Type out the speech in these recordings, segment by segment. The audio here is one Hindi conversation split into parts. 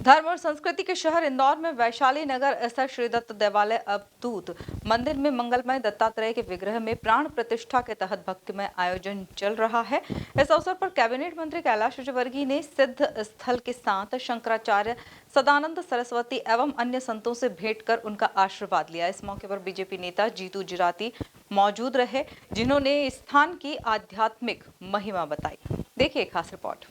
धर्म और संस्कृति के शहर इंदौर में वैशाली नगर स्थित श्री दत्त देवालय अवधूत मंदिर में मंगलमय दत्तात्रेय के विग्रह में प्राण प्रतिष्ठा के तहत भक्तिमय आयोजन चल रहा है। इस अवसर पर कैबिनेट मंत्री कैलाश विजयवर्गीय ने सिद्ध स्थल के साथ शंकराचार्य सदानंद सरस्वती एवं अन्य संतों से भेंट कर उनका आशीर्वाद लिया। इस मौके पर बीजेपी नेता जीतू जिराती मौजूद रहे, जिन्होंने स्थान की आध्यात्मिक महिमा बताई। देखिए खास रिपोर्ट।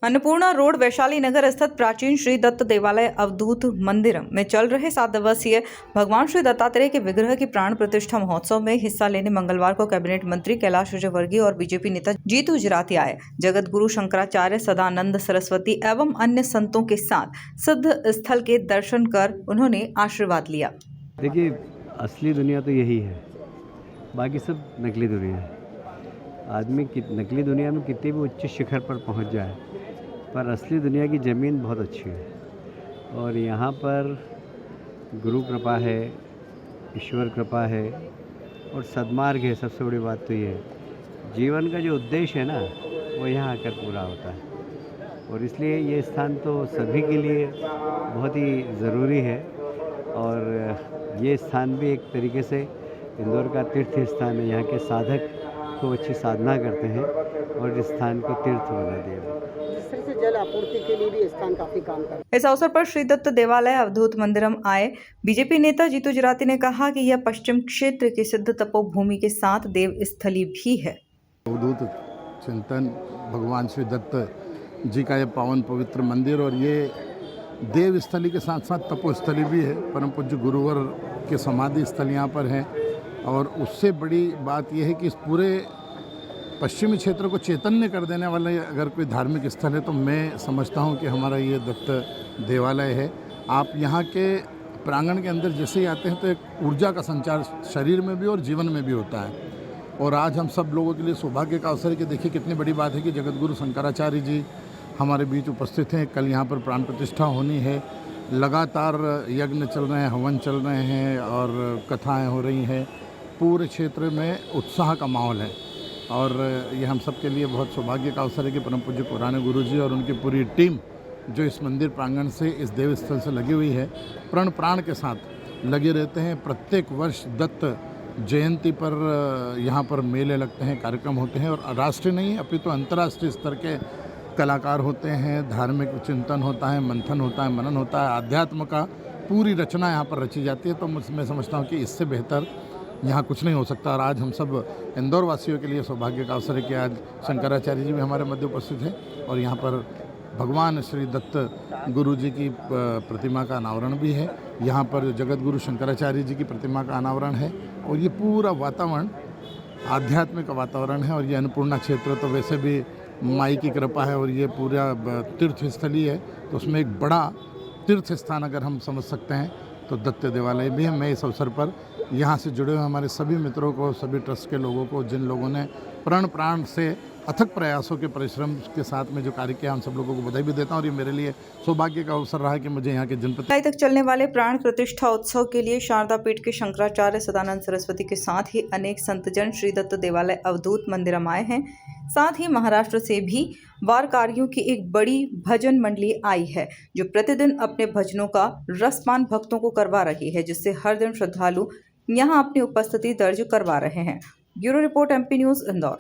अन्नपूर्णा रोड वैशाली नगर स्थित प्राचीन श्री दत्त देवालय अवधूत मंदिर में चल रहे 7 दिवसीय भगवान श्री दत्तात्रेय के विग्रह की प्राण प्रतिष्ठा महोत्सव में हिस्सा लेने मंगलवार को कैबिनेट मंत्री कैलाश विजयवर्गीय और बीजेपी नेता जीतू जिराती आए। जगत गुरु शंकराचार्य सदानंद सरस्वती एवं अन्य संतों के साथ सिद्ध स्थल के दर्शन कर उन्होंने आशीर्वाद लिया। देखिए, असली दुनिया तो यही है, बाकी सब नकली दुनिया है। आदमी नकली दुनिया में कितने भी उच्च शिखर पर पहुंच जाए, पर असली दुनिया की ज़मीन बहुत अच्छी है। और यहाँ पर गुरु कृपा है, ईश्वर कृपा है और सद्मार्ग है। सबसे बड़ी बात तो ये है, जीवन का जो उद्देश्य है ना, वो यहाँ आकर पूरा होता है। और इसलिए ये स्थान तो सभी के लिए बहुत ही ज़रूरी है। और ये स्थान भी एक तरीके से इंदौर का तीर्थ स्थान है। यहाँ के साधक खूब अच्छी साधना करते हैं और इस स्थान को तीर्थ बना दिया। जिस तरह से जल आपूर्ति के लिए भी स्थान काफी काम कर रहा है। इस अवसर पर श्री दत्त देवालय अवधूत मंदिरम आए बीजेपी नेता जीतू जिराती ने कहा कि यह पश्चिम क्षेत्र की सिद्ध तपोभूमि के साथ देव स्थली भी है। अवधूत चिंतन भगवान श्री दत्त जी का यह पावन पवित्र मंदिर और ये देव स्थली के साथ साथ तपोस्थली भी है। परम पूज्य गुरुवर के समाधि स्थल यहाँ पर है। और उससे बड़ी बात यह है कि इस पूरे पश्चिमी क्षेत्र को चैतन्य कर देने वाला अगर कोई धार्मिक स्थल है तो मैं समझता हूँ कि हमारा ये दत्त देवालय है। आप यहाँ के प्रांगण के अंदर जैसे ही आते हैं तो एक ऊर्जा का संचार शरीर में भी और जीवन में भी होता है। और आज हम सब लोगों के लिए सौभाग्य का अवसर है कि देखिए कितनी बड़ी बात है कि जगत गुरु शंकराचार्य जी हमारे बीच उपस्थित हैं। कल यहाँ पर प्राण प्रतिष्ठा होनी है। लगातार यज्ञ चल रहे हैं, हवन चल रहे हैं और कथाएँ हो रही हैं। पूरे क्षेत्र में उत्साह का माहौल है और ये हम सब के लिए बहुत सौभाग्य का अवसर है कि परम पूज्य पुराने गुरु जी और उनकी पूरी टीम जो इस मंदिर प्रांगण से इस देव स्थल से लगी हुई है, प्राण के साथ लगे रहते हैं। प्रत्येक वर्ष दत्त जयंती पर यहाँ पर मेले लगते हैं, कार्यक्रम होते हैं और राष्ट्रीय नहीं अपितु अंतर्राष्ट्रीय स्तर के कलाकार होते हैं। धार्मिक चिंतन होता है, मंथन होता है, मनन होता है, आध्यात्म का पूरी रचना यहाँ पर रची जाती है। तो मैं समझता हूँ कि इससे बेहतर यहाँ कुछ नहीं हो सकता। और आज हम सब इंदौर वासियों के लिए सौभाग्य का अवसर है कि आज शंकराचार्य जी भी हमारे मध्य उपस्थित हैं और यहाँ पर भगवान श्री दत्त गुरु जी की प्रतिमा का अनावरण भी है। यहाँ पर जगत गुरु शंकराचार्य जी की प्रतिमा का अनावरण है और ये पूरा वातावरण आध्यात्मिक वातावरण है। और ये अन्नपूर्णा क्षेत्र तो वैसे भी माई की कृपा है और ये पूरा तीर्थ स्थली है, तो उसमें एक बड़ा तीर्थ स्थान अगर हम समझ सकते हैं तो दत्त देवालय भी है। मैं इस अवसर पर यहाँ से जुड़े हुए हमारे सभी मित्रों को, सभी ट्रस्ट के लोगों को, जिन लोगों ने प्राण से अथक प्रयासों के परिश्रम के साथ में जो कार्य किया, हम सब लोगों को बधाई भी देता हूँ। और ये मेरे लिए सौभाग्य का अवसर रहा है कि मुझे यहाँ के जनपद तक चलने वाले प्राण प्रतिष्ठा उत्सव के लिए शारदा पीठ के शंकराचार्य सदानंद सरस्वती के साथ ही अनेक संतजन श्री दत्त देवालय अवधूत मंदिरम आए हैं। साथ ही महाराष्ट्र से भी वारकारियों की एक बड़ी भजन मंडली आई है, जो प्रतिदिन अपने भजनों का रसपान भक्तों को करवा रही है, जिससे हर दिन श्रद्धालु यहाँ अपनी उपस्थिति दर्ज करवा रहे हैं। Bureau report MP news Indore.